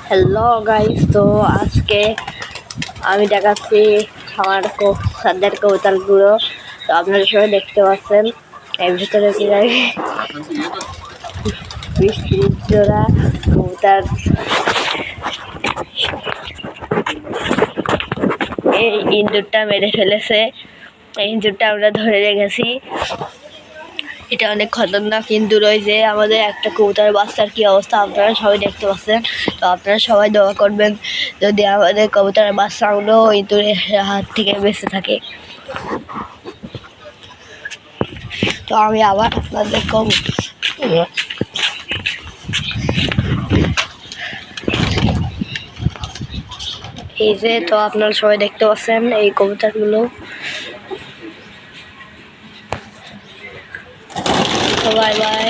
Hello guys, তো আজকে আমি দেখাচ্ছি আমার সাদের কবুতরগুলো। তো আপনারা সবাই দেখতে পাচ্ছেন এর ভিতরে প্রায় 20-30 জোড়া কবুতর। এই ইঁদুরটা মেরে ফেলেছে, এই ইঁদুরটা আমরা ধরে রেখেছি। এটা অনেক খতরনাক ইঁদুর। ওই যে আমাদের একটা কবুতরের বাচ্চার কি অবস্থা আপনারা সবাই দেখতে পাচ্ছেন। তো আপনারা সবাই দোয়া করবেন যদি আমাদের কবুতরের বাচ্চাগুলো ইঁদুরের হাত থেকে বেঁচে থাকে। তো আমি আবার আপনাদের এই যে, তো আপনারা সবাই দেখতে পাচ্ছেন এই কবুতরগুলো। তো বাই বাই।